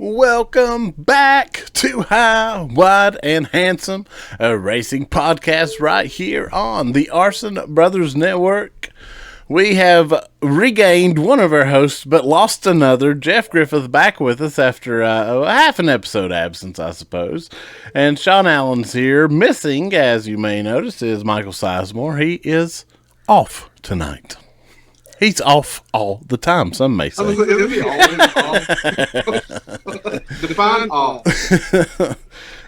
Welcome back to High, Wide, and Handsome, a racing podcast right here on the Arson Brothers Network. We have regained one of our hosts, but lost another. Jeff Griffith back with us after half an episode absence, I suppose. And Shawn Allen's here. Missing, as you may notice, is Michael Sizemore. He is off tonight. He's off all the time, some may say. It'll be always off. Define off.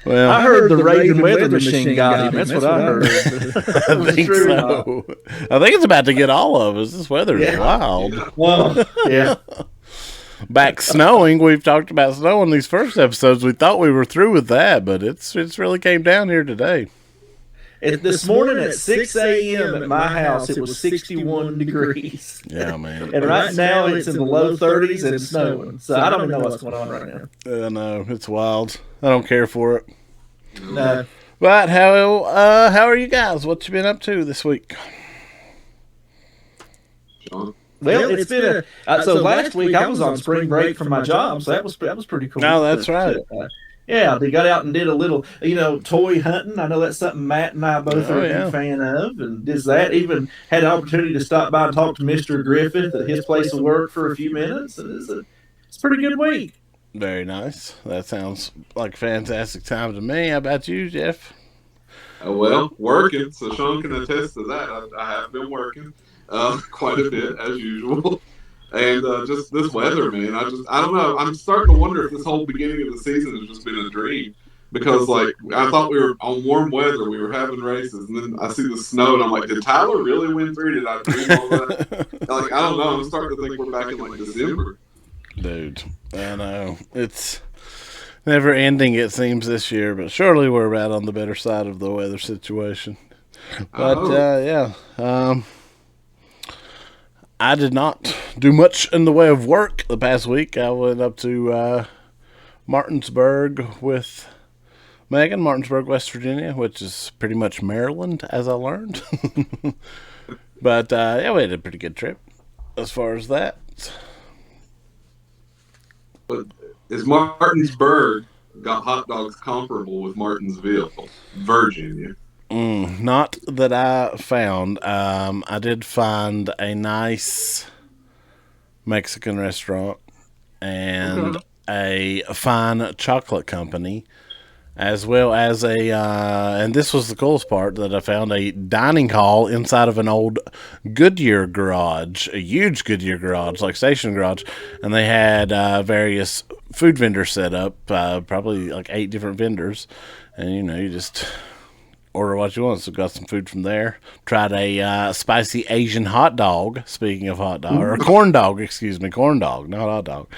Well, I heard the Raven weather machine got him. That's what I heard. I think so. I think it's about to get all of us. This weather is wild. Well, yeah. Back snowing. We've talked about snow in these first episodes. We thought we were through with that, but it's really came down here today. This morning at 6 a.m. at my house, it was 61 degrees. Yeah, man. And right now, it's in the low 30s and snowing. So I don't even know what's going on right now. I know. It's wild. I don't care for it. No. But how are you guys? What you been up to this week? Well, it's been so last week I was on spring break from my job, so that was pretty cool. No, that's right. Yeah, they got out and did a little, toy hunting. I know that's something Matt and I both are a big fan of, and did that. Even had an opportunity to stop by and talk to Mr. Griffith at his place of work for a few minutes. And it's a pretty good week. Very nice. That sounds like a fantastic time to me. How about you, Jeff? Well, working, so Shawn can attest to that. I have been working quite a bit, as usual. And just this weather, man, I don't know. I'm starting to wonder if this whole beginning of the season has just been a dream. Because, I thought we were on warm weather. We were having races. And then I see the snow, and I'm like, did Tyler really win 3? Did I dream all that? I don't know. I'm starting to think we're back in, December. Dude, I know. It's never ending, it seems, this year. But surely we're right on the better side of the weather situation. But, I did not do much in the way of work the past week. I went up to Martinsburg with Megan, Martinsburg, West Virginia, which is pretty much Maryland, as I learned. But, we had a pretty good trip as far as that. But is Martinsburg got hot dogs comparable with Martinsville, Virginia? Not that I found. I did find a nice Mexican restaurant and a fine chocolate company, as well as and this was the coolest part, that I found a dining hall inside of an old Goodyear garage, a huge Goodyear garage, like station garage, and they had various food vendors set up, probably 8 different vendors, and you just order what you want. So got some food from there. Tried a spicy Asian hot dog, speaking of hot dog, or corn dog, corn dog, not hot dog,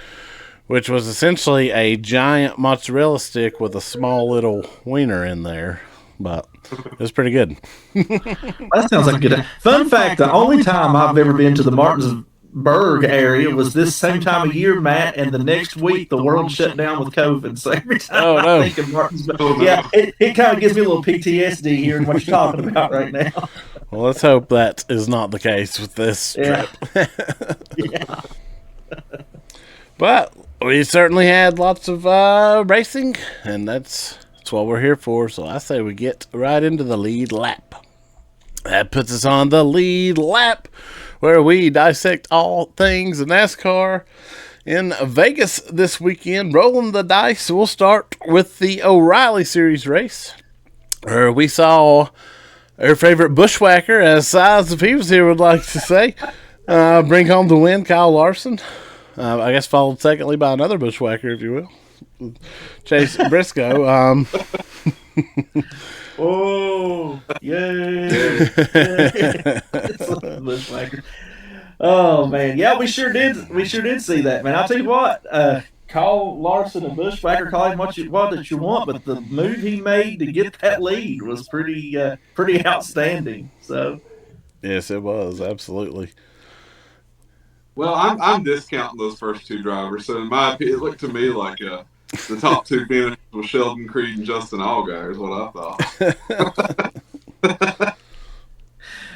which was essentially a giant mozzarella stick with a small little wiener in there, but it was pretty good. That sounds like a good. Fun fact, the only time I've ever been to the Martinsburg area was this same time of year, Matt, and the next week the world shut down with COVID. So every time I think of Martinsburg, it kind of gives me a little PTSD hearing what you're talking about right now. Well, let's hope that is not the case with this trip. Yeah. But we certainly had lots of racing, and that's what we're here for. So I say we get right into the lead lap. That puts us on the lead lap, where we dissect all things NASCAR in Vegas this weekend. Rolling the dice, we'll start with the O'Reilly Series race, where we saw our favorite bushwhacker, as Size, if he was here, would like to say, bring home the win, Kyle Larson. I guess followed secondly by another bushwhacker, if you will, Chase Briscoe. Oh, yay! Bushwhacker. Oh man, yeah, we sure did. We sure did see that, man. I'll tell you what. Call Larson a bushwhacker, call him what you want, but the move he made to get that lead was pretty outstanding. So, yes, it was absolutely. Well, I'm discounting those first 2 drivers. So in my opinion, it looked to me like the top 2 finishes with Sheldon Creed and Justin Allgaier is what I thought.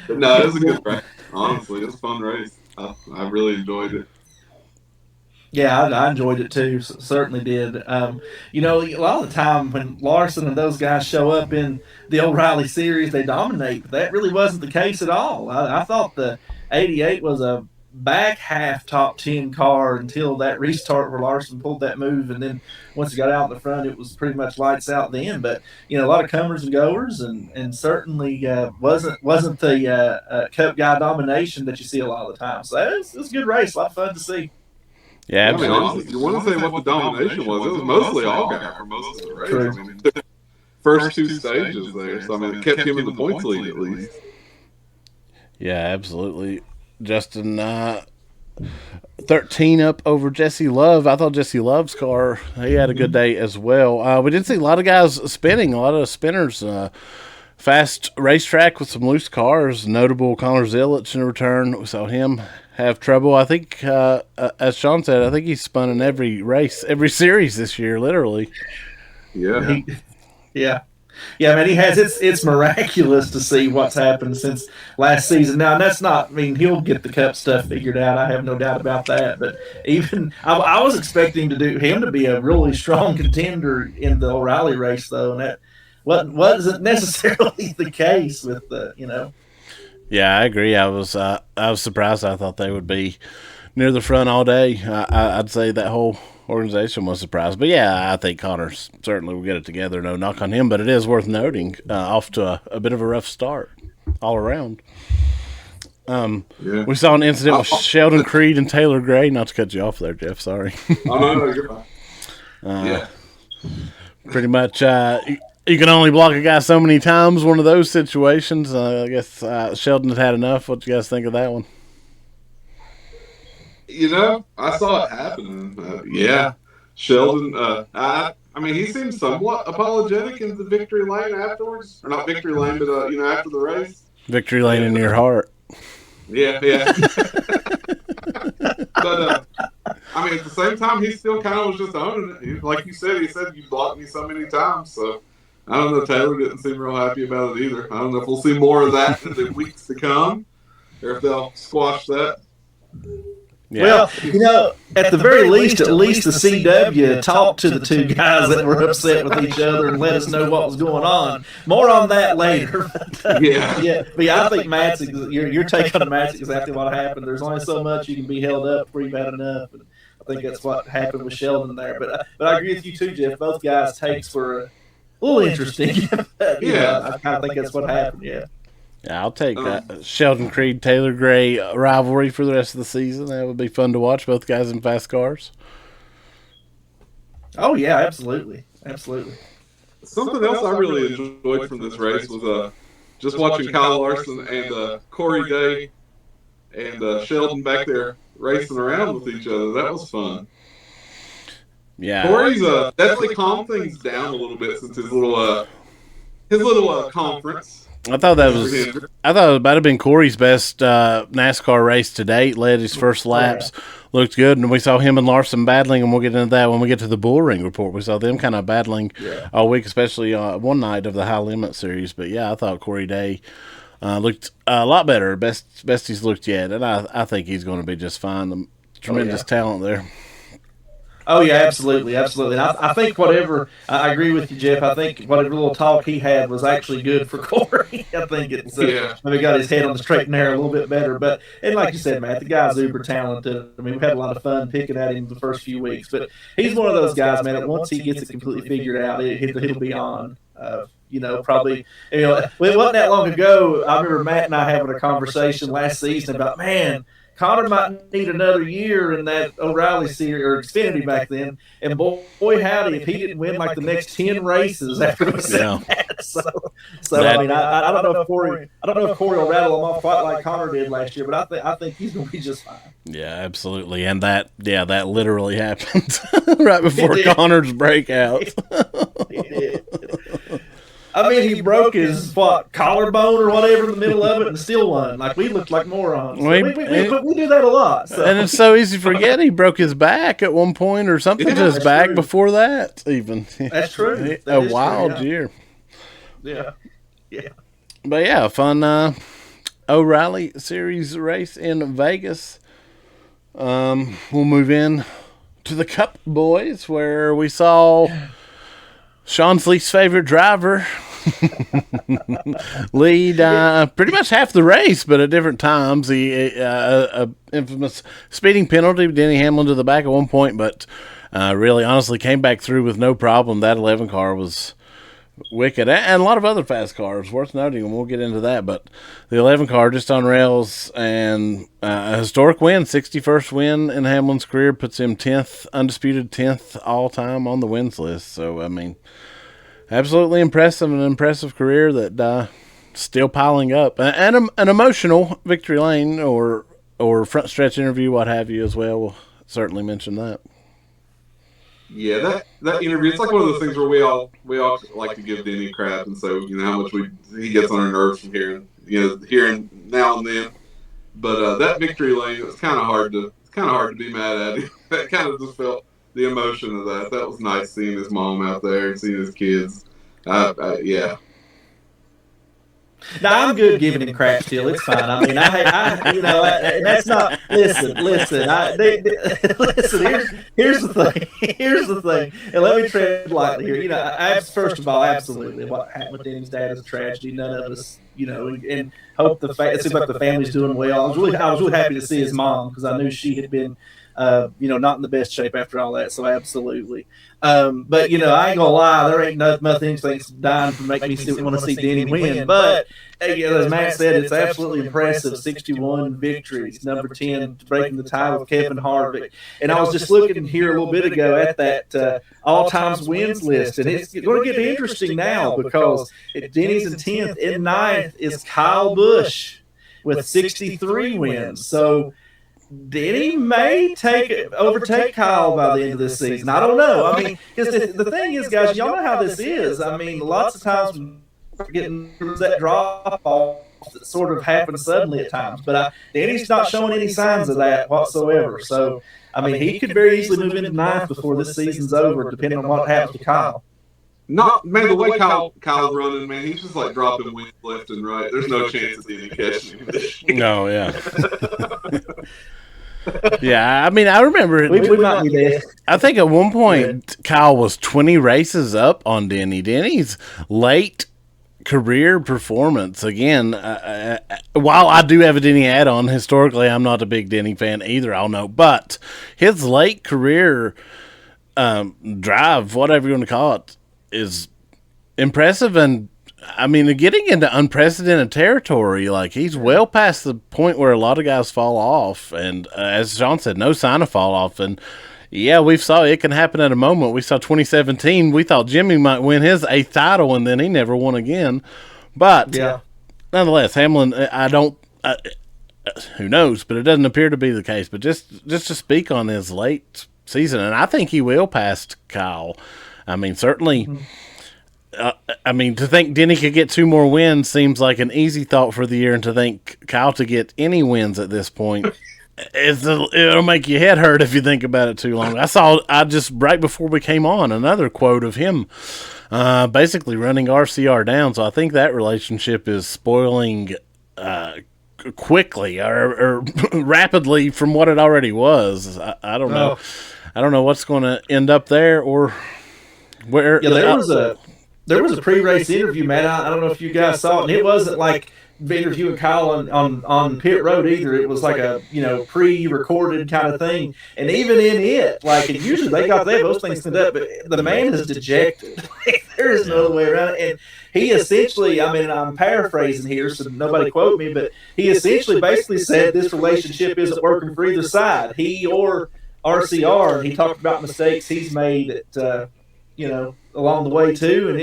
But no, it was a good race. Honestly, it was a fun race. I really enjoyed it. Yeah, I enjoyed it too. Certainly did. You know, a lot of the time when Larson and those guys show up in the O'Reilly series, they dominate. But that really wasn't the case at all. I thought the '88 was a back half top 10 car until that restart where Larson pulled that move, and then once he got out in the front, it was pretty much lights out then. But you know, a lot of comers and goers, and certainly wasn't the Cup guy domination that you see a lot of the time. So it was a good race, a lot of fun to see. Yeah, I mean, honestly, you want to say what the domination was? It was mostly all guy for most of the race. True. I mean, first two stages there, so I mean, it kept him in the points lead at least. Yeah, absolutely. Justin, 13 up over Jesse Love. I thought Jesse Love's car, he had a good day as well. We did see a lot of guys spinning, a lot of spinners. Fast racetrack with some loose cars. Notable Connor Zilic in return. We saw him have trouble. I think, as Shawn said, I think he's spun in every race, every series this year, literally. Yeah. Yeah, man, he has. It's miraculous to see what's happened since last season. Now, and that's not. I mean, he'll get the Cup stuff figured out. I have no doubt about that. But even I was expecting him to be a really strong contender in the O'Reilly race, though, and that wasn't necessarily the case with the. Yeah, I agree. I was surprised. I thought they would be near the front all day. I'd say that whole organization was surprised. But yeah, I think Connor certainly will get it together. No knock on him, but it is worth noting, off to a bit of a rough start all around. We saw an incident with Sheldon Creed and Taylor Gray. Not to cut you off there, Jeff. Sorry. No, you're fine. Yeah. Pretty much, you can only block a guy so many times. One of those situations. I guess Sheldon had enough. What you guys think of that one? I saw it happening. Yeah, Sheldon. I mean, he seemed somewhat apologetic in the victory lane afterwards, or not victory lane, but after the race. Victory lane in your heart. Yeah. But I mean, at the same time, he still kind of was just owning it. Like you said, he said you blocked me so many times. So I don't know. Taylor didn't seem real happy about it either. I don't know if we'll see more of that in the weeks to come, or if they'll squash that. Yeah. Well, at the very least, at least the CW talked to the two guys that were upset with each other and let us know what was going on. More on that later. But I think Matt's your take on Matt's exactly what happened. There's only so much you can be held up before you've had enough. And I think that's what happened with Sheldon there. But I agree with you too, Jeff. Both guys' takes were a little interesting. I kind of think that's what happened. Yeah. Yeah, I'll take Sheldon Creed, Taylor Gray rivalry for the rest of the season. That would be fun to watch, both guys in fast cars. Oh, yeah, absolutely. Something else I really enjoyed from this race was just watching Kyle Larson and Corey Day and Sheldon back there racing around with each other. That was fun. Yeah. Corey's definitely calmed things down a little bit since his little conference. I thought it might have been Corey's best NASCAR race to date. Led his first laps, looked good, and we saw him and Larson battling, and we'll get into that when we get to the Bullring report. We saw them kind of battling all week, especially one night of the High Limit Series. But yeah, I thought Corey Day looked a lot better, best he's looked yet, and I think he's going to be just fine. Tremendous talent there. Oh, yeah, absolutely. And I think I agree with you, Jeff. I think whatever little talk he had was actually good for Corey. I think it's maybe got his head on the straight and narrow a little bit better. And like you said, Matt, the guy's uber talented. I mean, we've had a lot of fun picking at him the first few weeks. But he's one of those guys, man, that once he gets it completely figured out, he'll be on. Probably, it wasn't that long ago. I remember Matt and I having a conversation last season about, man, Connor might need another year in that O'Reilly series or Xfinity back then, and boy howdy, if he didn't win like the next 10 races after we said that. So I mean, I don't know if Corey will rattle him off quite like Connor did last year, but I think he's going to be just fine. Yeah, absolutely, and that literally happened right before Connor's breakout. He did. I mean, he broke his collarbone or whatever in the middle of it and still won. Like, we looked like morons. So we do that a lot. So. And it's so easy to forget he broke his back at one point or something to his back before that. Even that's true. A wild year. Yeah. But yeah, fun O'Reilly Series race in Vegas. We'll move in to the Cup boys, where we saw Shawn's least favorite driver lead pretty much half the race, but at different times. The infamous speeding penalty, Denny Hamlin to the back at one point, but really honestly came back through with no problem. That 11 car was wicked, and a lot of other fast cars worth noting, and we'll get into that. But the 11 car just on rails, and a historic win, 61st win in Hamlin's career, puts him 10th, undisputed 10th all time on the wins list. So I mean, absolutely impressive, an impressive career that still piling up, and an emotional victory lane or front stretch interview, what have you, as well. We'll certainly mention that. Yeah, that interview, it's like one of those things where we all like to give Denny crap, and so how much he gets on our nerves from hearing now and then. But that victory lane, it's kind of hard to be mad at him. That kind of just felt the emotion of that. That was nice seeing his mom out there and seeing his kids. Yeah. No, I'm good giving him crap still. It's fine. I mean, that's not. Listen. Listen. Here's the thing. Here's the thing. And let me tread lightly here. First of all, absolutely, what happened with Denny's dad is a tragedy. None of us, and hope it seems like the family's doing well. I was really happy to see his mom, because I knew she had been, not in the best shape after all that. So absolutely. But I ain't gonna lie, there ain't nothing dying to make me still want to see Denny win. But as Matt said, it's absolutely impressive. 61 victories, number 10, breaking the tie with Kevin Harvick. And I was just looking here a little bit ago at that all-time wins list, and it's going to get interesting now, because Denny's in 10th. In 9th is Kyle Busch with 63 wins. So Denny may overtake Kyle by the end of this season. I don't know. I mean, because the thing is, guys, y'all know how this is. I mean, lots of times we're getting that drop off that sort of happens suddenly at times. But Denny's not showing any signs of that whatsoever. So, I mean, he could very easily move into 9th before this season's over, depending on what happens to Kyle. The way Kyle's running, man, he's just like dropping wins left and right. There's no chance of Denny catching him this year. No, yeah. Yeah, I mean, I remember. We might be there. I think at one point Kyle was 20 races up on Denny. Denny's late career performance, again, while I do have a Denny hat on, historically I'm not a big Denny fan either, I'll know, but his late career drive, whatever you want to call it, is impressive. And I mean, getting into unprecedented territory, like he's well past the point where a lot of guys fall off, and as Shawn said, no sign of fall off. And yeah, we saw it can happen at a moment. We saw 2017. We thought Jimmy might win his 8th title, and then he never won again. But nonetheless, Hamlin, who knows? But it doesn't appear to be the case. But just to speak on his late season, and I think he will pass Kyle. I mean, certainly. To think Denny could get 2 more wins seems like an easy thought for the year, and to think Kyle to get any wins at this point, it'll make your head hurt if you think about it too long. I just right before we came on, another quote of him basically running RCR down, so I think that relationship is spoiling quickly or rapidly from what it already was. I don't know. I don't know what's going to end up there or where. Yeah, there was a pre-race interview, man. I don't know if you guys saw it, and it wasn't like interviewing Kyle on pit road either. It was like a pre-recorded kind of thing, and even in it, like, and usually they have those things cleaned up, but the man is dejected. There is no other way around it. And he essentially, I mean, I'm paraphrasing here, so nobody quote me, but he essentially basically said this relationship isn't working for either side, he or RCR, and he talked about mistakes he's made at along the way too, and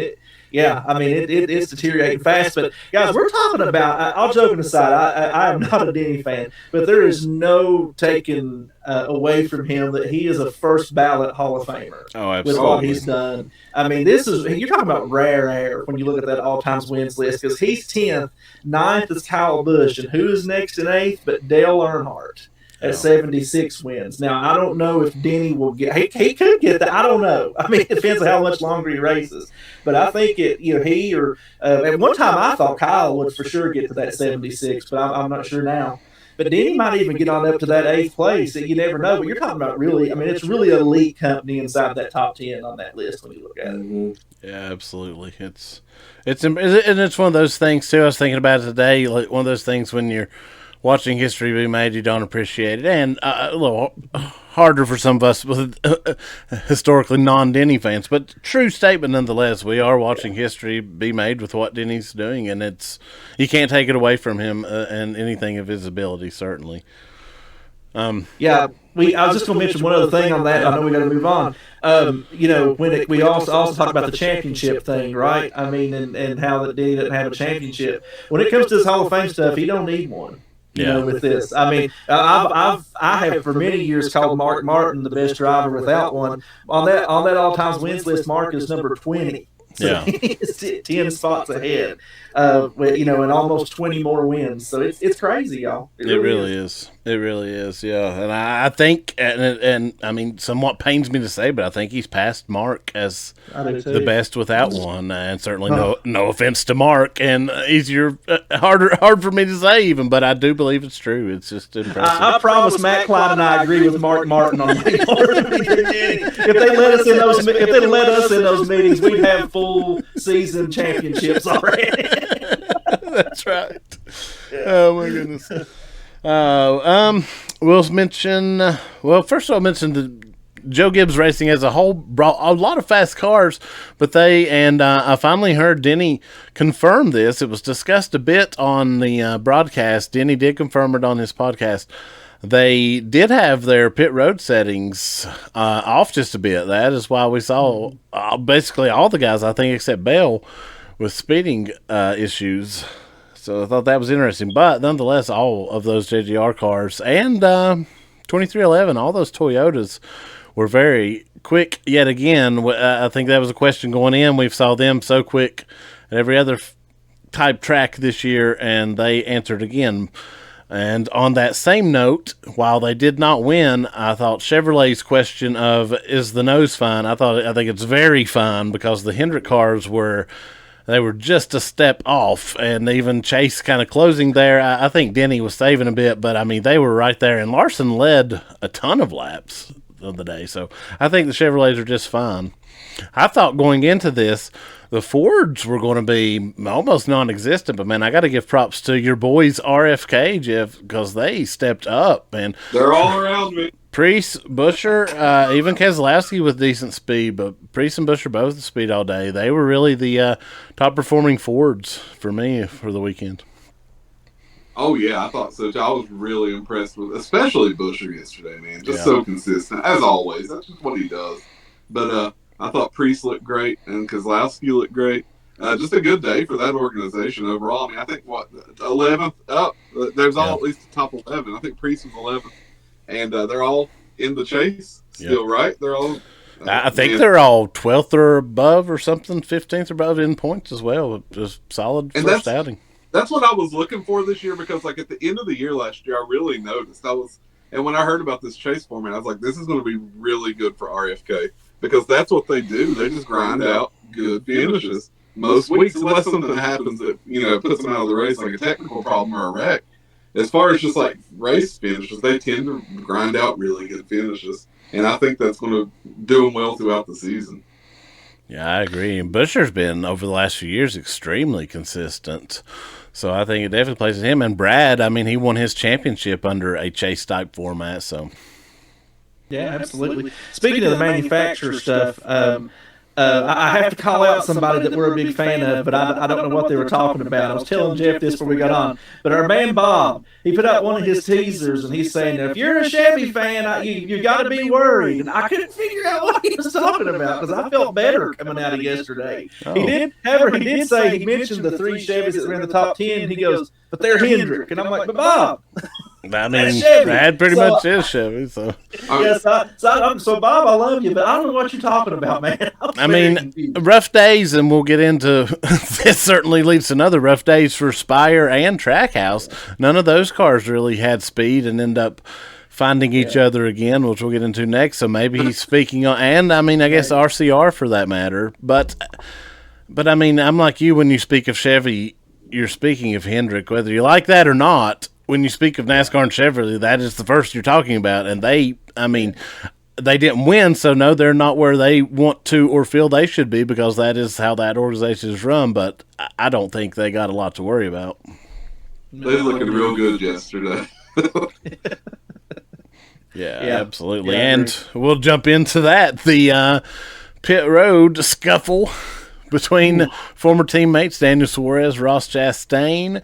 it's deteriorating fast. But guys, we're talking about, all joking aside, I am not a Denny fan, but there is no taking away from him that he is a first ballot Hall of Famer. Oh, absolutely. With what he's done. I mean, you're talking about rare air when you look at that all-time wins list, because he's 10th, 9th is Kyle Busch, and who is next in 8th but Dale Earnhardt at 76 wins. Now, I don't know if Denny will get. He could get that. I don't know. I mean, it depends on how much longer he races. But I think he or at one time I thought Kyle would for sure get to that 76, but I'm not sure now. But Denny might even get on up to that 8th place. You never know. But you're talking about really, I mean, it's really an elite company inside that top 10 on that list when you look at it. Yeah, absolutely. It's one of those things too. I was thinking about it today. Like one of those things when you're watching history be made, you don't appreciate it, and a little harder for some of us with historically non-Denny fans. But true statement nonetheless. We are watching history be made with what Denny's doing, and you can't take it away from him and anything of his ability, certainly. I was just going to mention one other thing on that. I know we got to move on. When we also talk about the championship thing, right? I mean, and how that Denny doesn't have a championship. When it comes to this Hall of Fame stuff, he don't need one. With this, I mean, I have for many years called Mark Martin the best driver without one. On that all-time wins list, Mark is number 20. So he's 10 spots ahead, and almost 20 more wins. So it's crazy, y'all. It really is. It really is, yeah. And I think, and I mean, somewhat pains me to say, but I think he's passed Mark as the best without one. And certainly no offense to Mark, and hard for me to say even, but I do believe it's true. It's just impressive. I promise Matt Klein and I agree with Mark Martin on that. If they let us in those meetings, we'd have full season championships already. That's right. Oh my goodness. We'll mention. First I'll mention the Joe Gibbs Racing as a whole brought a lot of fast cars, but I finally heard Denny confirm this. It was discussed a bit on the broadcast. Denny did confirm it on his podcast. They did have their pit road settings off just a bit. That is why we saw basically all the guys, I think, except Bell, with speeding issues. So I thought that was interesting. But nonetheless, all of those JGR cars and 2311, all those Toyotas were very quick yet again. I think that was a question going in. We saw them so quick at every other type track this year, and they answered again. And on that same note, while they did not win, I thought Chevrolet's question of, is the nose fine? I think it's very fine, because the Hendrick cars were just a step off, and even Chase kind of closing there. I think Denny was saving a bit, but I mean, they were right there, and Larson led a ton of laps of the day. So I think the Chevrolets are just fine. I thought going into this, the Fords were going to be almost non-existent, but man, I got to give props to your boys RFK, Jeff, because they stepped up, and they're all around me. Preece, Busher, even Keselowski with decent speed, but Preece and Busher both at speed all day. They were really the top-performing Fords for me for the weekend. Oh, yeah, I thought so, too. I was really impressed with, especially Busher yesterday, man. Just so consistent, as always. That's just what he does. But I thought Preece looked great, and Keselowski looked great. Just a good day for that organization overall. I mean, I think, 11th up? There's all at least the top 11. I think Preece was 11th. And they're all in the chase still, right? They're all. I think they're all 12th or above or something, 15th or above in points as well. Just solid first outing. That's what I was looking for this year, because like at the end of the year last year, I really noticed. And when I heard about this chase format, I was like, this is going to be really good for RFK, because that's what they do. They just grind out good finishes most weeks, unless something happens that puts them out of the race, like a technical problem or a wreck. As far as just like race finishes, they tend to grind out really good finishes, and I think that's going to do them well throughout the season. Yeah, I agree. And Busher's been, over the last few years, extremely consistent. So I think it definitely places him. And Brad, I mean, he won his championship under a chase-type format. So, yeah, absolutely. Speaking of the manufacturer stuff, I have to call out somebody that we're a big fan of, but I don't know what they were talking about. I was telling Jeff this before we got on. But our man Bob, he put out one of his teasers, and he's saying, if you're a Chevy fan, you got to be worried. And I couldn't figure out what he was talking about, because I felt better coming out of yesterday. Oh. He did say, he mentioned the 3 Chevys that were in the top 10, and he goes, but they're Hendrick. And I'm like, but Bob, I mean, Brad pretty much is Chevy. So, so Bob, I love you, but I don't know what you're talking about, man. I mean, rough days, and we'll get into this. Certainly leads to another rough days for Spire and Trackhouse. None of those cars really had speed and end up finding each other again, which we'll get into next. So maybe he's speaking on, and I mean, I guess RCR for that matter. But I mean, I'm like you when you speak of Chevy. You're speaking of Hendrick, whether you like that or not. when you speak of NASCAR and Chevrolet, that is the first you're talking about. And they didn't win, so no, they're not where they want to or feel they should be, because that is how that organization is run. But I don't think they got a lot to worry about. They were looking real good yesterday. Yeah, absolutely. Yeah, and we'll jump into that. The pit road scuffle between former teammates Daniel Suarez, Ross Chastain.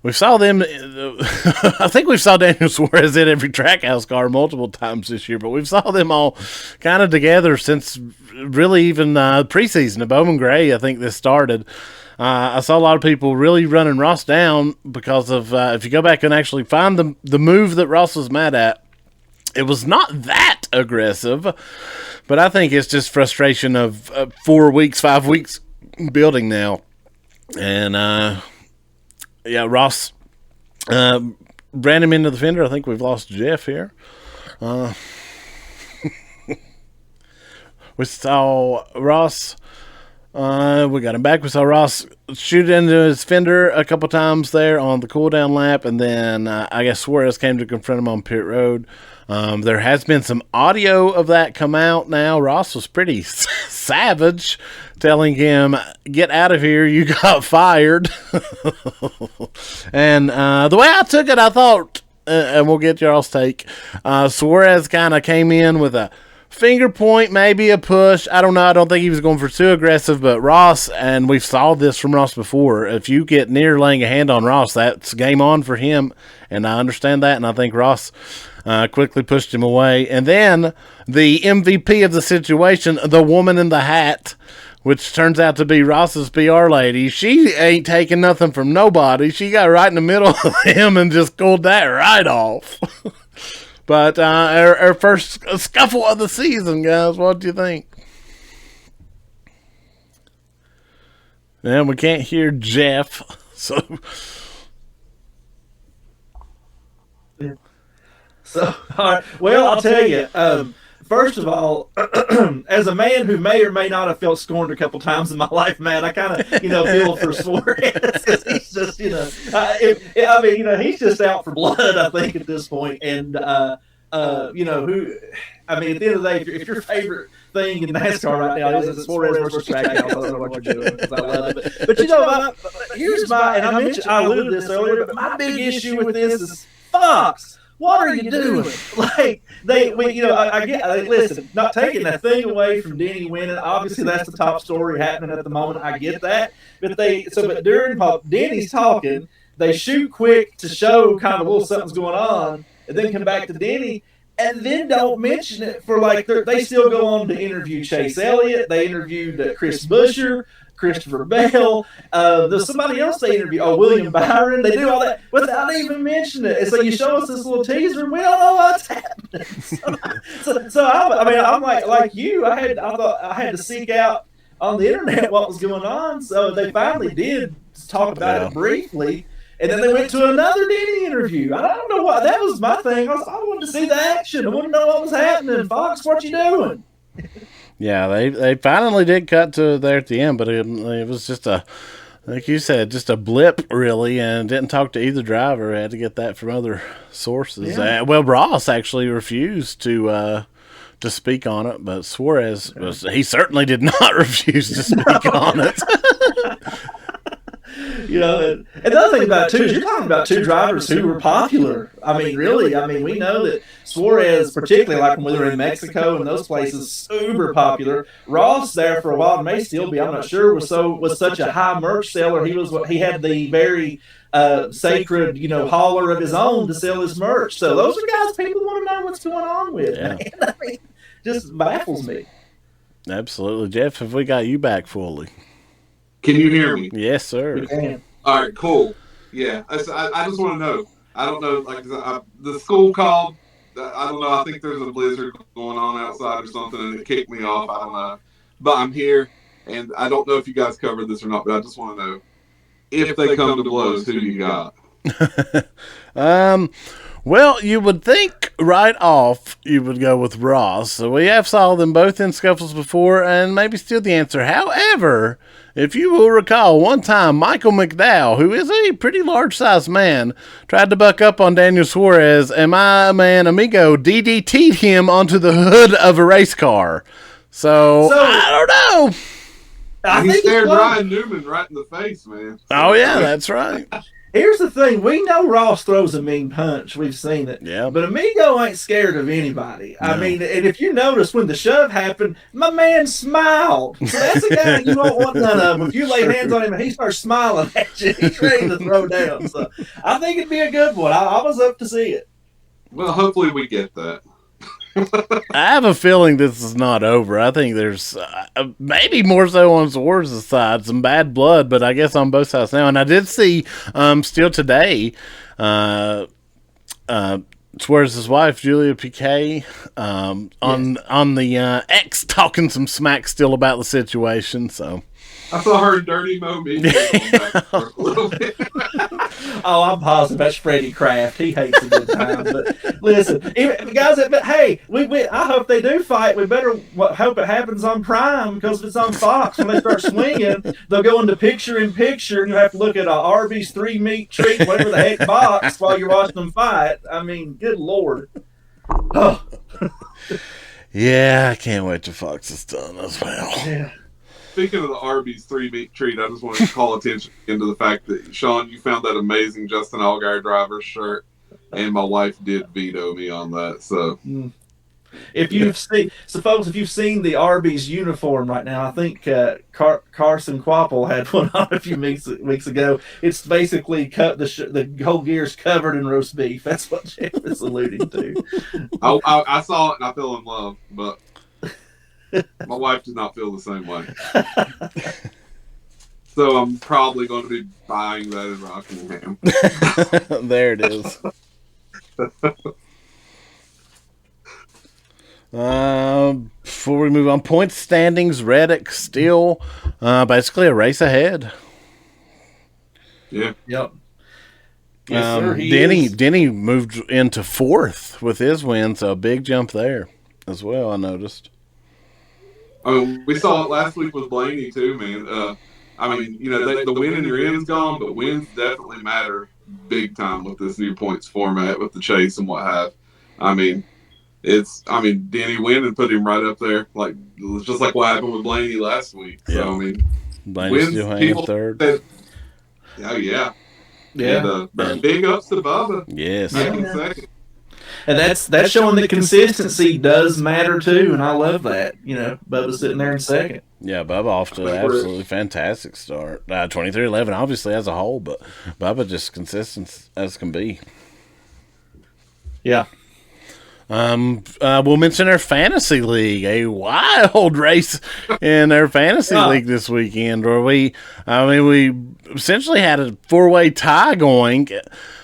We saw them. I think we saw Daniel Suarez in every Trackhouse car multiple times this year, but we've saw them all kind of together since really even preseason. At Bowman Gray, I think this started. I saw a lot of people really running Ross down because of if you go back and actually find the move that Ross was mad at, it was not that aggressive, but I think it's just frustration of 5 weeks building now. And Ross ran him into the fender. I think we've lost Jeff here. We saw Ross. We got him back. We saw Ross shoot into his fender a couple times there on the cooldown lap, and then I guess Suarez came to confront him on pit road. There has been some audio of that come out now. Ross was pretty savage, telling him, "Get out of here, you got fired." And the way I took it, I thought, and we'll get y'all's take, Suarez kind of came in with a finger point, maybe a push. I don't know. I don't think he was going for too aggressive, but Ross, and we've saw this from Ross before, if you get near laying a hand on Ross, that's game on for him, and I understand that, and I think Ross quickly pushed him away. And then the MVP of the situation, the woman in the hat, which turns out to be Ross's PR lady, she ain't taking nothing from nobody. She got right in the middle of him and just cooled that right off. But our first scuffle of the season, guys. What do you think? And we can't hear Jeff, so. All right. Well, I'll tell you. First of all, as a man who may or may not have felt scorned a couple times in my life, man, I kind of, feel for Suarez. He's just, he's just out for blood, I think, at this point. And, at the end of the day, if your favorite thing in NASCAR right now is Suarez versus Trackhouse, I don't know what you're doing, because I love it. But here's I alluded to this earlier, but my big issue with this is Fox. What are you doing? Listen, not taking that thing away from Denny winning. Obviously, that's the top story happening at the moment. I get that. But during Denny's talking, they shoot quick to show kind of a little something's going on, and then come back to Denny, and then don't mention it for they still go on to interview Chase Elliott. They interviewed Chris Buescher, Christopher Bell. There's somebody else they interview. William Byron. They do all that without even mentioning it. And so you show us this little teaser, and we don't know what's happening. I'm like you. I thought I had to seek out on the internet what was going on. So they finally did talk about it briefly, and then they went to another Denny interview. I don't know what that was. My thing. I wanted to see the action. I wanted to know what was happening. Fox, what you doing? Yeah, they finally did cut to there at the end, but it was just like you said, just a blip, really, and didn't talk to either driver. Had to get that from other sources. Yeah. Ross actually refused to speak on it, but Suarez he certainly did not refuse to speak on it. And the other thing about it, too, is you're talking about two drivers who were popular. We know that Suarez, particularly like when we were in Mexico and those places, uber popular. Ross there for a while, may still be, I'm not sure, was such a high merch seller. He had the very sacred, hauler of his own to sell his merch. So those are guys people want to know what's going on with. Yeah. Man. Just baffles me. Absolutely. Jeff, have we got you back fully? Can you hear me? Yes, sir. All right, cool. Yeah, I just want to know. I don't know, the school called. I don't know. I think there's a blizzard going on outside or something, and it kicked me off. I don't know. But I'm here, and I don't know if you guys covered this or not, but I just want to know if they come to blows, who you got? Well, you would think right off you would go with Ross. So we have saw them both in scuffles before and maybe still the answer. However, if you will recall, one time Michael McDowell, who is a pretty large-sized man, tried to buck up on Daniel Suarez, and my man amigo DDT'd him onto the hood of a race car. So I don't know. He stared Ryan Newman right in the face, man. Oh, yeah, that's right. Here's the thing. We know Ross throws a mean punch. We've seen it. Yeah. But Amigo ain't scared of anybody. No. I mean, and if you notice when the shove happened, my man smiled. So that's a guy you don't want none of him. If you lay hands on him and he starts smiling at you, he's ready to throw down. So I think it'd be a good one. I was up to see it. Well, hopefully we get that. I have a feeling this is not over. I think there's maybe more so on Suarez's side, some bad blood, but I guess on both sides now. And I did see still today Suarez's wife, Julia Piquet, on the X talking some smack still about the situation. So I saw her dirty Mo for a little bit. Oh, I'm positive that's Freddie Kraft. He hates a good time. But listen, guys, but hey, I hope they do fight. We better hope it happens on Prime, because if it's on Fox, when they start swinging, they'll go into picture-in-picture, and you have to look at a Arby's 3-meat treat, whatever the heck box, while you're watching them fight. I mean, good Lord. Oh. Yeah, I can't wait till Fox is done as well. Yeah. Speaking of the Arby's 3-meat treat, I just wanted to call attention to the fact that, Shawn, you found that amazing Justin Allgaier driver's shirt, and my wife did veto me on that. So, if you've seen, folks, if you've seen the Arby's uniform right now, I think Carson Quapple had one on a few weeks ago. It's basically the whole gear's covered in roast beef. That's what Jeff is alluding to. I saw it and I fell in love, but my wife did not feel the same way. So I'm probably going to be buying that in Rockingham. There it is. Before we move on, point standings, Reddick still basically a race ahead. Yeah. Yep. Yes, sir, Denny moved into 4th with his win, so a big jump there as well, I noticed. We saw it last week with Blaney too, man. I mean, you know, the win in your end's gone, but wins definitely matter big time with this new points format with the chase and what have. I mean, Denny win and put him right up there, just like what happened with Blaney last week. So, yeah. I mean, Blaney's still hanging 3rd. Yeah. And big ups to Bubba. Yes. Back in 2nd. And that's showing that consistency does matter too, and I love that. You know, Bubba's sitting there in 2nd. Yeah, Bubba off to an absolutely fantastic start. 23-11 obviously as a whole, but Bubba just consistent as can be. Yeah. We'll mention our fantasy league, a wild race in our fantasy league this weekend, where we essentially had a 4-way tie going.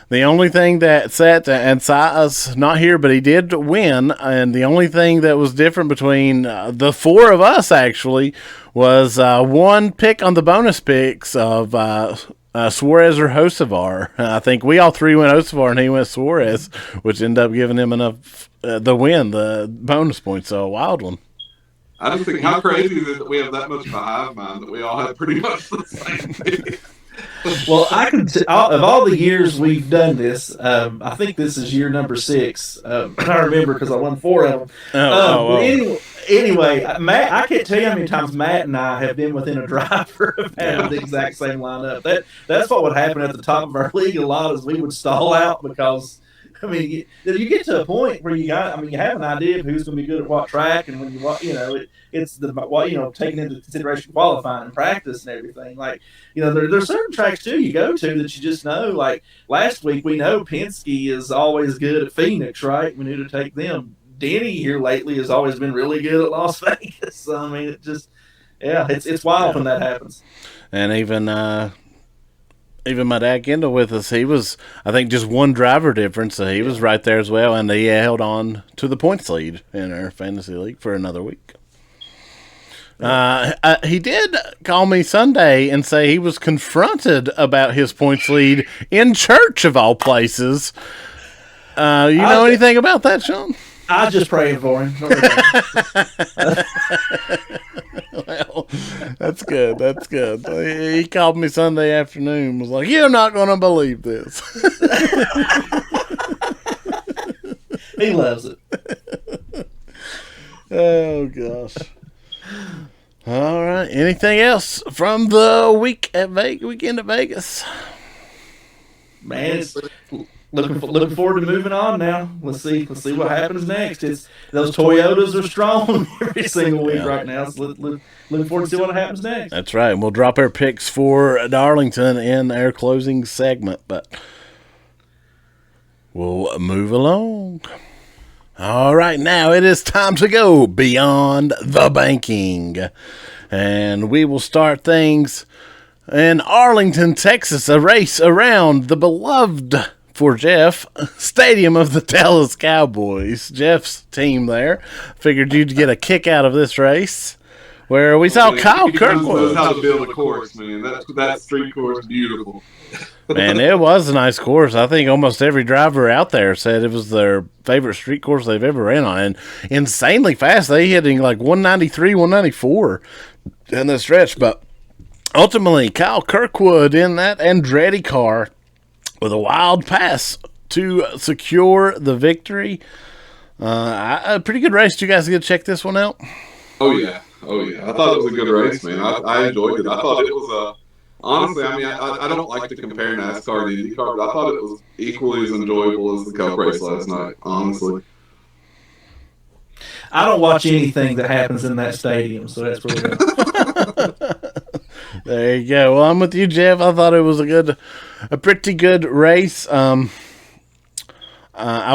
The only thing that and Si's not here, but he did win, and the only thing that was different between the 4 of us actually was one pick on the bonus picks of Suarez or Hocevar. I think we all 3 went Hocevar and he went Suarez, which ended up giving him enough the bonus points. So a wild one. I just think how crazy is it that we have that much of a hive mind that we all have pretty much the same thing. Well, I can of all the years we've done this, I think this is year number 6. I remember because I won 4 of them. Anyway, Matt, I can't tell you how many times Matt and I have been within a driver of having the exact same lineup. That's what would happen at the top of our league a lot, is we would stall out because, I mean, you get to a point where you have an idea of who's going to be good at what track, and when it's taking into consideration qualifying and practice and everything. There's certain tracks too you go to that you just know. Like last week, we know Penske is always good at Phoenix, right? We knew to take them. Denny here lately has always been really good at Las Vegas. So, I mean, it's wild when that happens. And even my dad Kendall with us, he was, I think, just one driver difference, so he was right there as well, and he held on to the points lead in our fantasy league for another week. He did call me Sunday and say he was confronted about his points lead in church, of all places. You know anything about that, Shawn? I just prayed for him. Well, that's good. That's good. He called me Sunday afternoon. Was like, "You're not going to believe this." He loves it. Oh gosh. All right. Anything else from the weekend at Vegas? Man, it's looking forward to moving on now. Let's see what happens next. Those Toyotas are strong every single week right now. So looking forward to see what happens next. That's right. And we'll drop our picks for Darlington in our closing segment, but we'll move along. All right, now it is time to go beyond the banking. And we will start things in Arlington, Texas, a race around the beloved, for Jeff, stadium of the Dallas Cowboys. Jeff's team there. Figured you'd get a kick out of this race, where we saw Kyle Kirkwood. That's how to build a course, man. That street course is beautiful. Man, it was a nice course. I think almost every driver out there said it was their favorite street course they've ever ran on. And insanely fast. They hitting like 193, 194 in the stretch. But ultimately, Kyle Kirkwood in that Andretti car with a wild pass to secure the victory. A pretty good race. Did you guys get to check this one out? Oh, yeah. I thought it was a good race, man. I enjoyed it. I thought it was honestly, I mean, I don't like to compare NASCAR to IndyCar, but I thought it was equally as enjoyable as the Cup race last night, honestly. I don't watch anything that happens in that stadium, so that's really good. There you go. Well, I'm with you, Jeff. I thought it was a pretty good race. I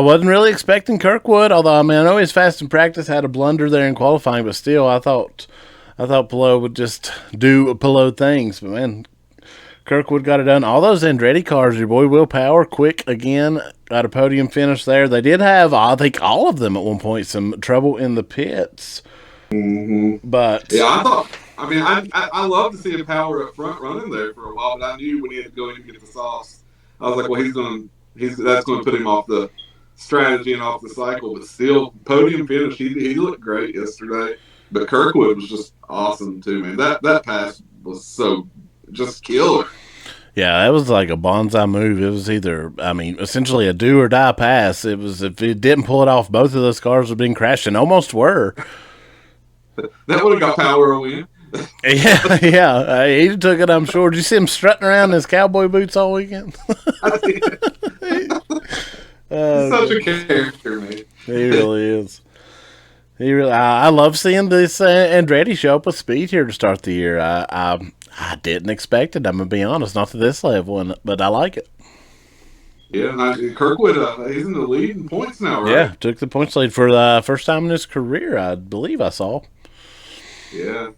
wasn't really expecting Kirkwood, although I know he's fast in practice, had a blunder there in qualifying, but still, I thought Pelot would just do Pelot things. But man, Kirkwood got it done. All those Andretti cars, your boy Will Power, quick again, got a podium finish there. They did have, I think, all of them at one point, some trouble in the pits. Mm-hmm. But yeah, I love to see a Power up front running there for a while, but I knew when he had to go in and get the sauce, I was like, well, that's going to put him off the strategy and off the cycle. But still, podium finish. He looked great yesterday. But Kirkwood was just awesome too, man. That pass was so just killer. Yeah, that was like a bonsai move. It was essentially a do or die pass. It was, if it didn't pull it off, both of those cars would have been crashing. Almost were. That would have got Power a win. Yeah. He took it, I'm sure. Did you see him strutting around in his cowboy boots all weekend? He's such a character, man. He really is. I love seeing this Andretti show up with speed here to start the year. I didn't expect it. I'm gonna be honest, not to this level, but I like it. Yeah, Kirkwood, he's in the lead in points now, right? Yeah, took the points lead for the first time in his career, I believe I saw. Yeah.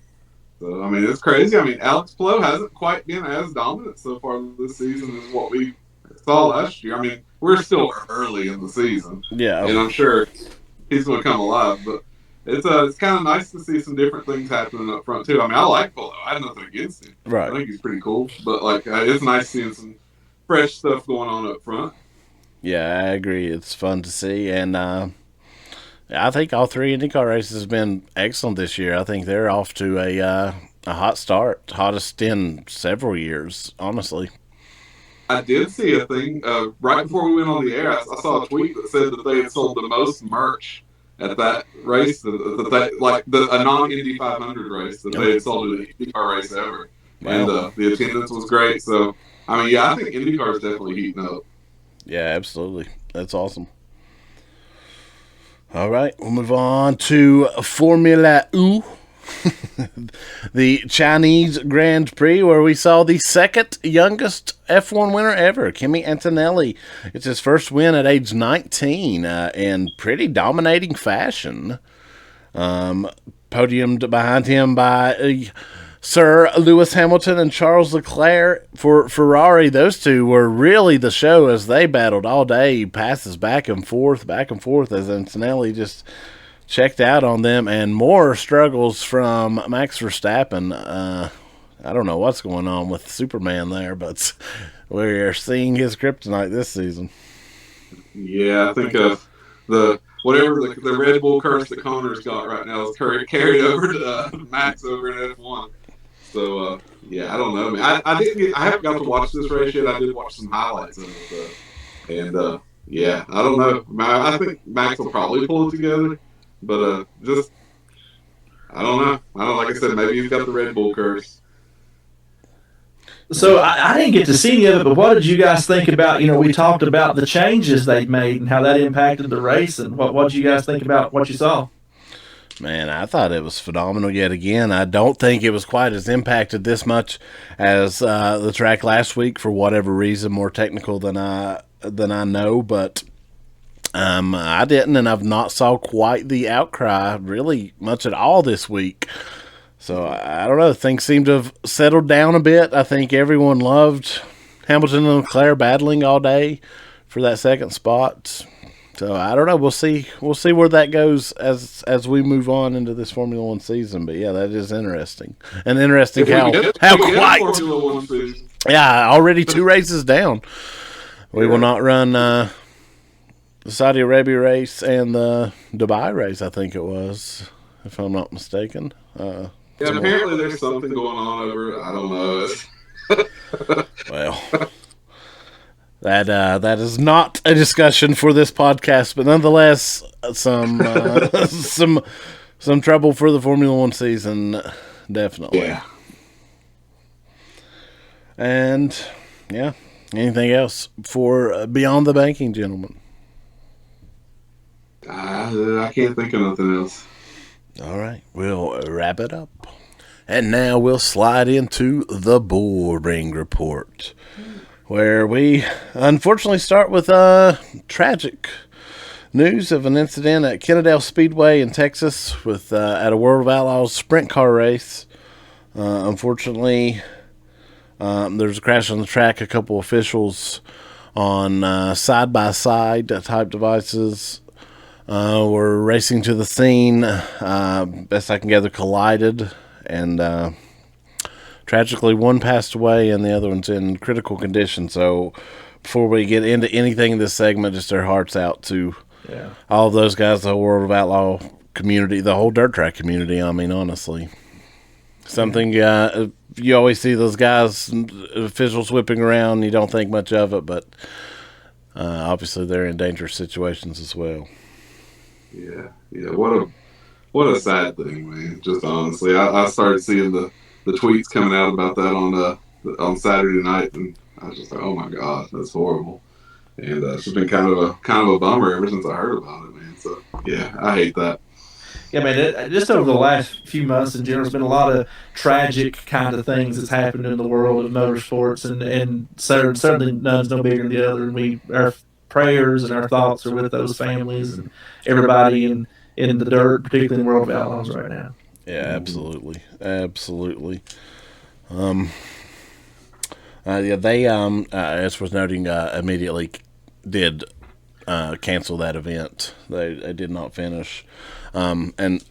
So, it's crazy. Alex Pelot hasn't quite been as dominant so far this season as what we saw last year. We're still early in the season. Yeah. And I'm sure he's going to come alive, but it's kind of nice to see some different things happening up front, too. I like Pelot. I have nothing against him. Right. I think he's pretty cool. But, it's nice seeing some fresh stuff going on up front. Yeah, I agree. It's fun to see. And I think all three IndyCar races have been excellent this year. I think they're off to a hot start. Hottest in several years, honestly. I did see a thing right before we went on the air. I saw a tweet that said that they had sold the most merch at that race, a non-Indy 500 race that they had sold at an IndyCar race ever. Wow. And the attendance was great. So, I think IndyCar is definitely heating up. Yeah, absolutely. That's awesome. All right, we'll move on to Formula U. The Chinese Grand Prix, where we saw the second youngest F1 winner ever, Kimi Antonelli. It's his first win at age 19 in pretty dominating fashion. Podiumed behind him by Sir Lewis Hamilton and Charles Leclerc. For Ferrari, those two were really the show as they battled all day. Passes back and forth as Antonelli just checked out on them, and more struggles from Max Verstappen. I don't know what's going on with Superman there, but we're seeing his kryptonite this season. Yeah, I think the whatever the Red Bull curse that Connor's got right now is carried over to Max over in F1. So yeah, I don't know, man. I haven't got to watch this race yet. I did watch some highlights of it though, and yeah, I don't know. I think Max will probably pull it together, but just I don't know. I don't, like I said, maybe he's got the Red Bull curse. So I didn't get to see any of it, but what did you guys think about? We talked about the changes they've made and how that impacted the race, and what did you guys think about what you saw? Man, I thought it was phenomenal yet again. I don't think it was quite as impacted this much as the track last week for whatever reason, more technical than I know, but I didn't, and I've not saw quite the outcry really much at all this week. So I don't know. Things seem to have settled down a bit. I think everyone loved Hamilton and Leclerc battling all day for that second spot. So I don't know. We'll see. We'll see where that goes as we move on into this Formula One season. But yeah, that is interesting. And interesting how quite. Yeah, already 2 races down. We will not run the Saudi Arabia race and the Dubai race. I think it was, if I'm not mistaken. Yeah, apparently there's something going on over. I don't know. Well, that is not a discussion for this podcast, but nonetheless, some trouble for the Formula One season, definitely. Yeah. And yeah, anything else for Beyond the Banking, gentlemen? I can't think of nothing else. All right, we'll wrap it up. And now we'll slide into the Bullring report, where we unfortunately start with tragic news of an incident at Kennedale Speedway in Texas with at a World of Outlaws sprint car race. Unfortunately, there was a crash on the track. A couple officials on side-by-side type devices were racing to the scene. Best I can gather, collided, and tragically one passed away and the other one's in critical condition. So before we get into anything in this segment, just our hearts out to all of those guys, the whole World of Outlaw community, the whole dirt track community. I mean, honestly, something you always see those guys, officials whipping around. You don't think much of it, but obviously they're in dangerous situations as well. Yeah. What a sad thing, man. Just honestly, I started seeing the tweets coming out about that on Saturday night, and I was just like, oh my god, that's horrible. And it's just been kind of a bummer ever since I heard about it, man. So yeah, I hate that. Yeah, man. Just over the last few months in general, there's been a lot of tragic kind of things that's happened in the world of motorsports, and certainly none's no bigger than the other. And our prayers and our thoughts are with those families and everybody in the dirt, particularly in the World of Outlaws right now. Yeah, absolutely. They as was noting, immediately did cancel that event. They did not finish, and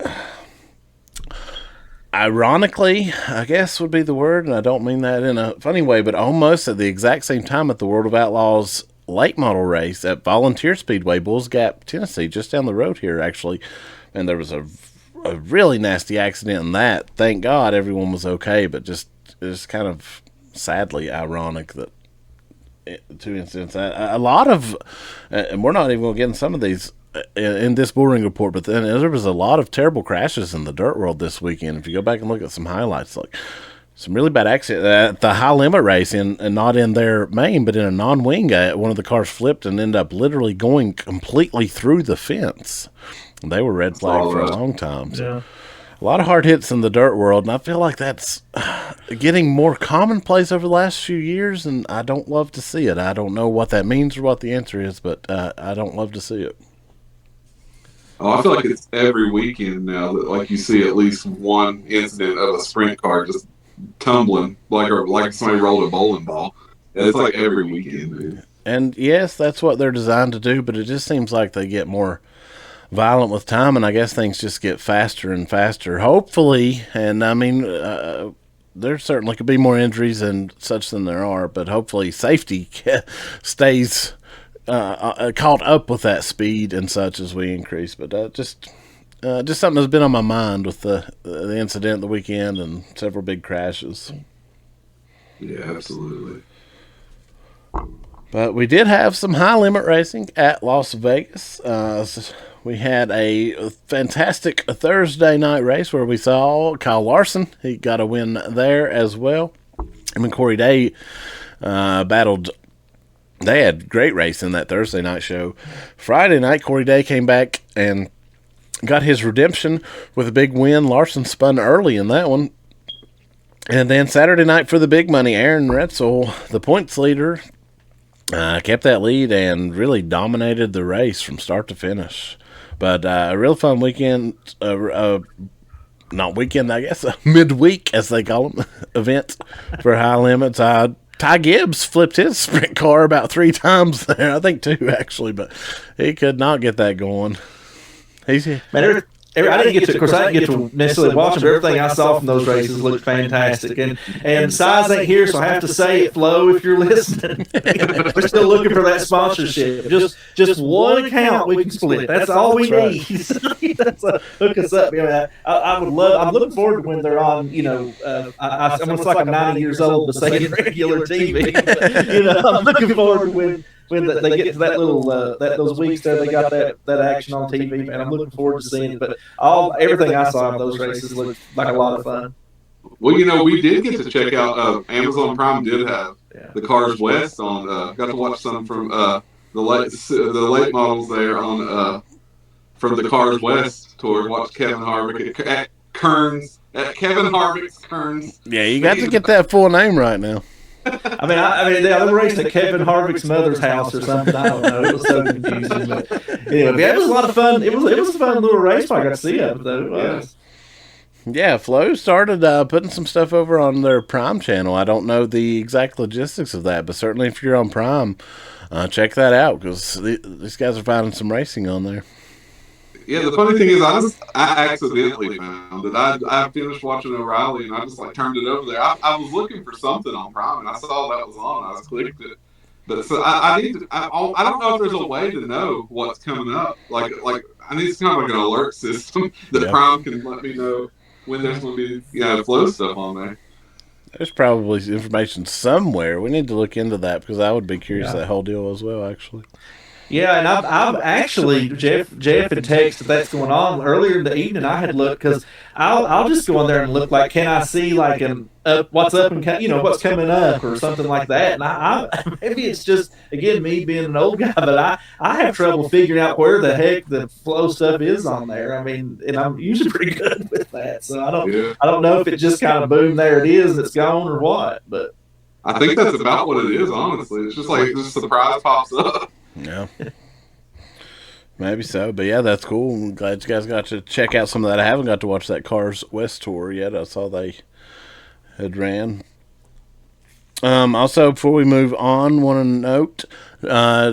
ironically, I guess would be the word, and I don't mean that in a funny way, but almost at the exact same time at the World of Outlaws late model race at Volunteer Speedway, Bulls Gap, Tennessee, just down the road here, actually. And there was a really nasty accident in that. Thank God everyone was okay, but it's kind of sadly ironic that 2 incidents. A lot of, and we're not even going to get in some of these in this Bullring report, but then there was a lot of terrible crashes in the dirt world this weekend. If you go back and look at some highlights, like some really bad accidents at the high limit race, and not in their main, but in a non-wing, one of the cars flipped and ended up literally going completely through the fence. They were red flagged for a long time. So Yeah. a lot of hard hits in the dirt world, and I feel like that's getting more commonplace over the last few years, and I don't love to see it. I don't know what that means or what the answer is, but I don't love to see it. Oh, I feel like it's every weekend now that like you see at least one incident of a sprint car just tumbling like somebody rolled a bowling ball. It's like every weekend, dude. And yes, that's what they're designed to do, but it just seems like they get more violent with time, and I guess things just get faster and faster. Hopefully, and I mean, there certainly could be more injuries and such than there are, but hopefully safety stays caught up with that speed and such as we increase. But just something that's been on my mind with the incident the weekend and several big crashes. Yeah, absolutely. But we did have some high-limit racing at Las Vegas. We had a fantastic Thursday night race where we saw Kyle Larson. He got a win there as well. Him and Corey Day battled. They had great race in that Thursday night show. Friday night, Corey Day came back and got his redemption with a big win. Larson spun early in that one. And then Saturday night for the big money, Aaron Retzel, the points leader, kept that lead and really dominated the race from start to finish. But a real fun weekend, not weekend, I guess, a midweek, as they call them, event for high limits. Ty Gibbs flipped his sprint car about 3 times there. I think 2, actually, but he could not get that going. Man, I didn't get to, of course, I didn't get to necessarily watch them, but everything I saw from those races looked fantastic. And Size ain't here, so I have to say it, Flo, if you're listening. We're still looking for that sponsorship. Just one account we can split. That's all we need. Hook us up. I would love. I'm looking forward to when they're on. I'm almost like I'm 90 years old to say it regular TV. But, I'm looking forward to when they get to that little those weeks there, they got that action on TV, man. I'm looking forward to seeing it. But everything I saw of those races looked like a lot of fun. Well, we did get to check out. Amazon Prime did have the Cars West on. Got to watch some from the late models there on from the Cars West tour. Watch Kevin Harvick at Kearns at Kevin Harvick's Kearns. Yeah, you got to get that full name right now. I mean, they were racing at Kevin Harvick's mother's house or something. I don't know. It was so confusing. But anyway, it was a lot of fun. It was a fun little race. I got to see it, though. It was. Yeah, Flo started putting some stuff over on their Prime channel. I don't know the exact logistics of that, but certainly if you're on Prime, check that out because these guys are finding some racing on there. Yeah, the funny thing is, I accidentally found it. I finished watching O'Reilly, and I just turned it over there. I was looking for something on Prime, and I saw that was on. I just clicked it. But so I don't know if there's a way to know what's coming up. Like I need kind of like an alert system that Prime can let me know when there's going to be Flow stuff on there. There's probably information somewhere. We need to look into that because I would be curious that whole deal as well, actually. Yeah, and I've actually, Jeff had texted that's going on. Earlier in the evening, I had looked because I'll just go on there and look can I see what's up and what's coming up or something like that. And I maybe it's just, again, me being an old guy, but I have trouble figuring out where the heck the Flow stuff is on there. I mean, and I'm usually pretty good with that. So I don't know if it just kind of boom, there it is, it's gone or what. But I think that's about what it is, honestly. It's just like this surprise pops up. Yeah, maybe so, but yeah, that's cool. I'm glad you guys got to check out some of that. I haven't got to watch that Cars West tour yet. I saw they had ran. Also, before we move on, want to note,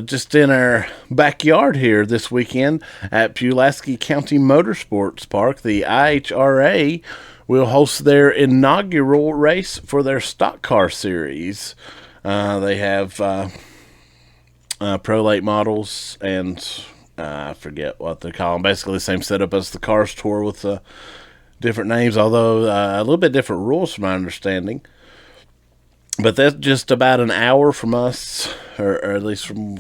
just in our backyard here this weekend at Pulaski County Motorsports Park, the IHRA will host their inaugural race for their Stock Car Series. They have Pro Late models and I forget what they call them. Basically the same setup as the Cars Tour with different names, although a little bit different rules from my understanding. But that's just about an hour from us, or at least from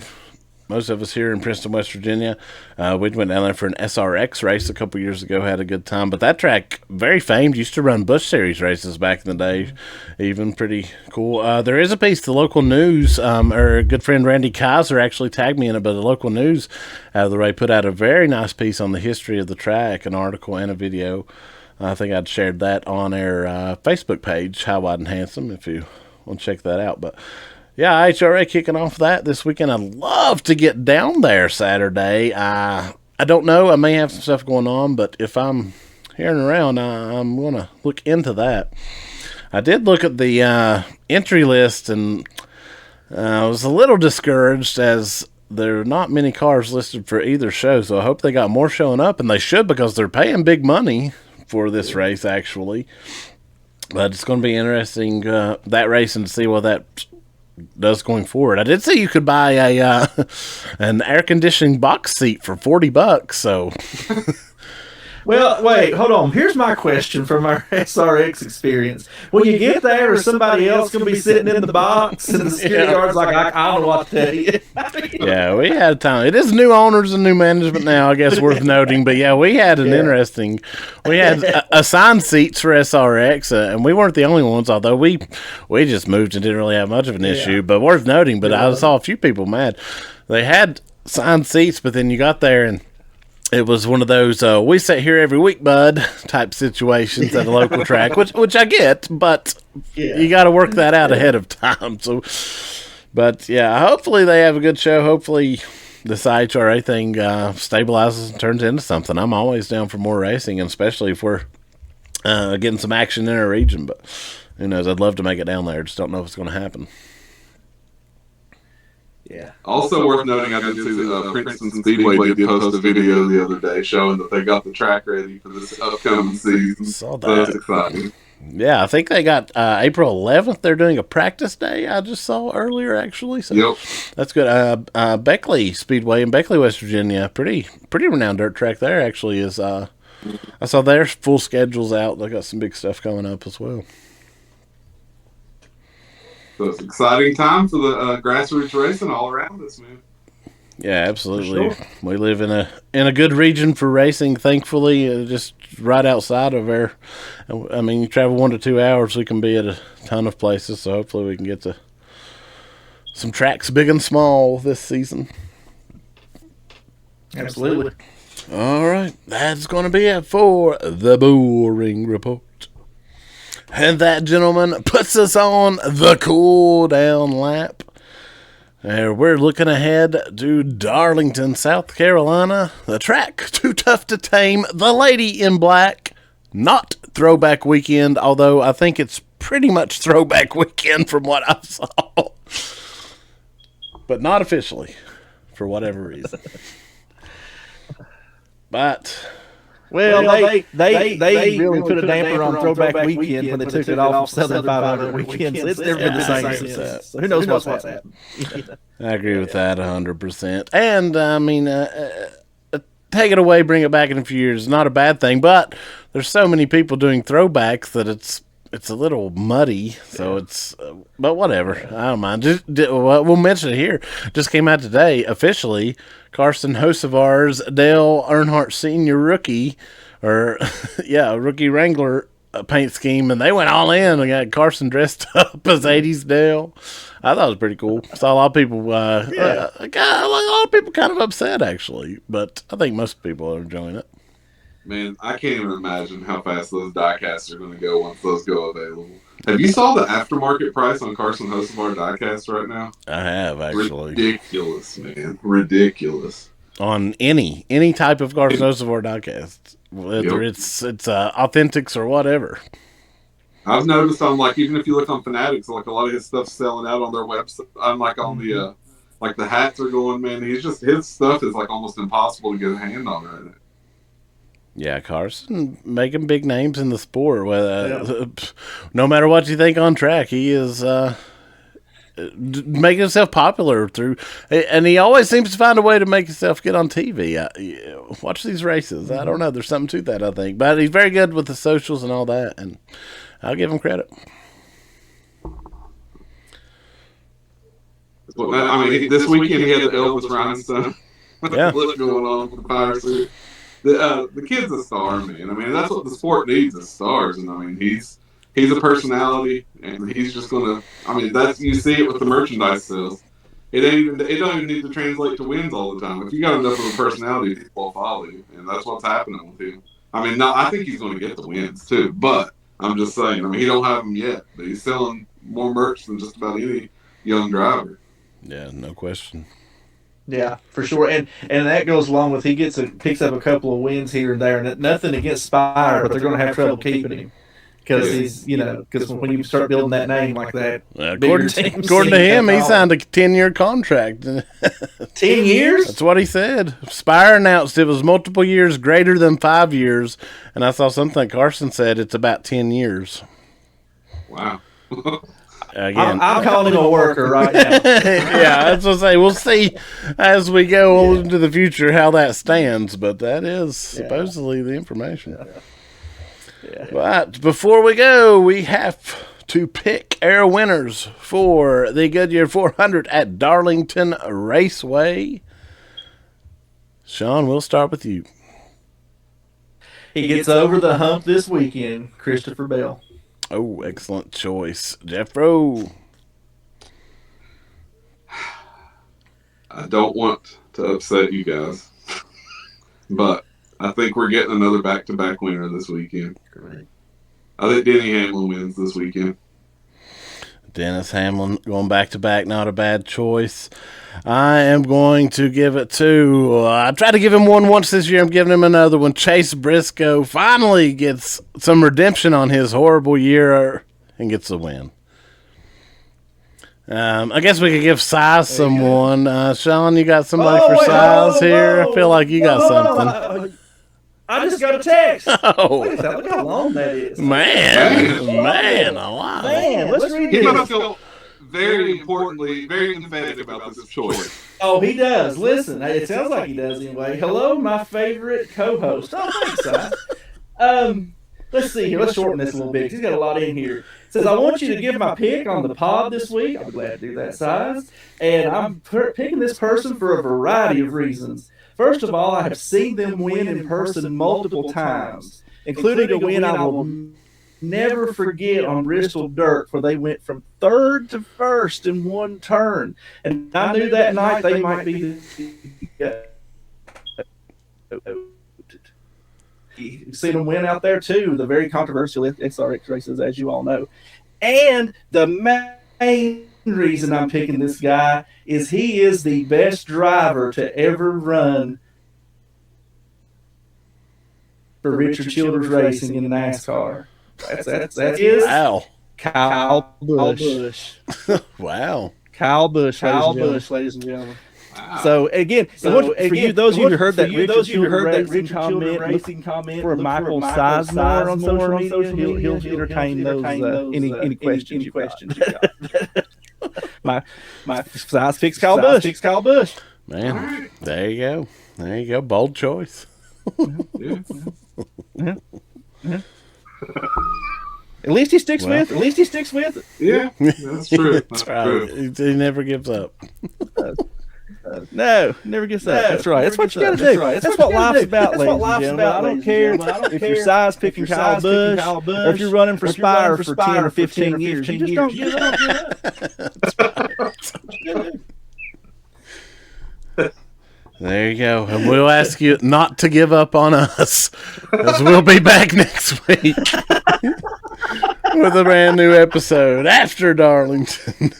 most of us here in Princeton, West Virginia. We went down there for an SRX race a couple years ago, had a good time. But that track, very famed, used to run Busch Series races back in the day. Even pretty cool. There is a piece, the local news, or good friend Randy Kaiser actually tagged me in it, but the local news out of the way put out a very nice piece on the history of the track, an article and a video. I think I'd shared that on our Facebook page, How Wide and Handsome, if you want to check that out. But yeah, IHRA kicking off that this weekend. I'd love to get down there Saturday. I don't know. I may have some stuff going on, but if I'm hearing around, I'm going to look into that. I did look at the entry list, and I was a little discouraged as there are not many cars listed for either show, so I hope they got more showing up, and they should because they're paying big money for this race, actually. But it's going to be interesting, that race, and to see what that does going forward. I did see you could buy a an air conditioning box seat for $40. So, well, wait, hold on. Here's my question from our SRX experience. When you get there, is somebody else going to be sitting in the box, and the security guard's like, I don't know what to tell you. Yeah, we had time. It is new owners and new management now, I guess, worth noting. But yeah, we had an interesting. We had assigned seats for SRX, and we weren't the only ones. Although we just moved and didn't really have much of an issue. But worth noting. But I saw a few people mad. They had assigned seats, but then you got there and it was one of those we sit here every week, bud, type situations at a local track, which I get, but you got to work that out ahead of time. So, but yeah, hopefully they have a good show. Hopefully this IHRA thing stabilizes and turns into something. I'm always down for more racing, and especially if we're getting some action in our region. But who knows? I'd love to make it down there. Just don't know if it's going to happen. Yeah. Also worth noting, I did see Princeton Speedway did post a video the other day showing that they got the track ready for this upcoming season. Saw that. So that's exciting. Yeah, I think they got April 11th. They're doing a practice day. I just saw earlier, actually. So yep. That's good. Beckley Speedway in Beckley, West Virginia, pretty renowned dirt track there. Actually, is I saw their full schedules out. They got some big stuff coming up as well. So it's an exciting time for the grassroots racing all around us, man. Yeah, absolutely. Sure. We live in a good region for racing, thankfully, just right outside of our. I mean, you travel 1 to 2 hours, we can be at a ton of places. So hopefully we can get to some tracks big and small this season. Absolutely. All right, that's going to be it for the Bullring Report. And that, gentleman, puts us on the Cooldown lap. We're looking ahead to Darlington, South Carolina. The track, too tough to tame. The Lady in Black. Not Throwback Weekend, although I think it's pretty much Throwback Weekend from what I saw. But not officially, for whatever reason. But... Well, they really put a damper on Throwback Weekend when they took it off of Southern 500 weekends. It's never been the same since. So who knows what's happened? I agree with that 100%. And, I mean, take it away, bring it back in a few years. Not a bad thing, but there's so many people doing throwbacks that it's a little muddy. So it's, but whatever. I don't mind. We'll mention it here. Just came out today, officially. Carson Hocevar's Dale Earnhardt Sr. rookie, rookie Wrangler paint scheme, and they went all in and got Carson dressed up as 80s Dale. I thought it was pretty cool. Saw a lot of people, a lot of people kind of upset, actually, but I think most people are enjoying it. Man, I can't even imagine how fast those diecasts are going to go once those go available. Have you saw the aftermarket price on Carson Hocevar diecast right now? I have, actually. Ridiculous, man. Ridiculous. On any type of Carson Hocevar diecast, whether it's Authentics or whatever. I've noticed on, like, even if you look on Fanatics, like, a lot of his stuff's selling out on their website. I'm like on the like the hats are going, man. His stuff is like almost impossible to get a hand on right now. Yeah, Carson making big names in the sport. No matter what you think on track, he is making himself popular through, and he always seems to find a way to make himself get on TV. Watch these races. I don't know. There's something to that, I think. But he's very good with the socials and all that, and I'll give him credit. Well, I mean, this weekend he had the Elvis Rhinestone. Yeah. What's going on with the Fire Suit? The kid's a star, man. I mean, that's what the sport needs is stars. And I mean, he's a personality, and he's just gonna. I mean, you see it with the merchandise sales. It don't even need to translate to wins all the time. If you got enough of a personality, people will follow you, and that's what's happening with him. I mean, I think he's going to get the wins too, but I'm just saying. I mean, he don't have them yet, but he's selling more merch than just about any young driver. Yeah, no question. Yeah, for sure, and that goes along with he picks up a couple of wins here and there, and nothing against Spire, but they're going to have trouble keeping him because because when you start building that name like that, according to him, he signed a 10-year contract. 10 years? That's what he said. Spire announced it was multiple years greater than 5 years, and I saw something Carson said it's about 10 years. Wow. again, I'm calling him a worker right now. Yeah, that's what I say. We'll see as we go into the future how that stands, but that is supposedly the information. Yeah. But before we go, we have to pick our winners for the Goodyear 400 at Darlington Raceway. Shawn, we'll start with you. He gets over the hump this weekend, Christopher Bell. Oh, excellent choice. Jeffro. I don't want to upset you guys, but I think we're getting another back-to-back winner this weekend. Great. I think Denny Hamlin wins this weekend. Dennis Hamlin going back-to-back, not a bad choice. I am going to give it to, I tried to give him one once this year. I'm giving him another one. Chase Briscoe finally gets some redemption on his horrible year and gets the win. I guess we could give Size someone. Shawn, you got somebody for Size here? I feel like you got something. I just got a text. Oh. Look at that. Look how long that is. Man, a lot. Man, let's read He this. must feel very importantly, very emphatic about this choice. Oh, he does. Listen, it sounds like he does anyway. Hello, my favorite co-host. Oh, thanks, Si. Let's see here. Let's shorten this a little bit because he's got a lot in here. It says, I want you to give my pick on the pod this week. I'll be glad to do that, Size. And I'm picking this person for a variety of reasons. First of all, I have seen them win in person multiple times, including a win I will never forget on Bristol Dirt, where they went from third to first in one turn. And I knew that night they might be You've seen them win out there, too. The very controversial SRX races, as you all know. And the main reason I'm picking this guy is he is the best driver to ever run for Richard Childers Racing in NASCAR. That's Wow. Kyle Busch. Wow. Kyle Busch, ladies and gentlemen. Wow. So again, for you, those of you who heard that Richard Childers Racing comment, for Michael Sizemore on social media, he'll entertain those any questions you got. my Size picks Kyle Busch. Man, there you go. Bold choice. Yeah. At least he sticks with it. Yeah, that's true. That's right. He never gives up. No, never gives up. That's right. That's what you got to do. That's what life's about, ladies and gentlemen. I don't care if you're Size picking Kyle Busch or if you're running for Spire for 10 or 15 years. You just don't give up. There you go. And we'll ask you not to give up on us, as we'll be back next week with a brand new episode after Darlington.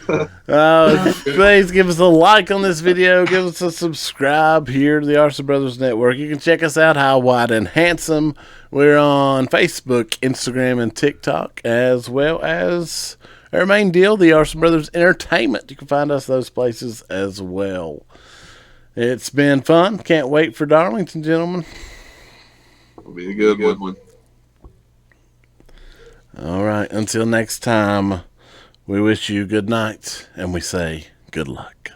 Please give us a like on this video. Give us a subscribe here to the Arson Brothers Network. You can check us out, How Wide and Handsome. We're on Facebook, Instagram, and TikTok, as well as our main deal, the Arson Brothers Entertainment. You can find us those places as well. It's been fun. Can't wait for Darlington, gentlemen. It'll be a good one. All right. Until next time, we wish you good night, and we say good luck.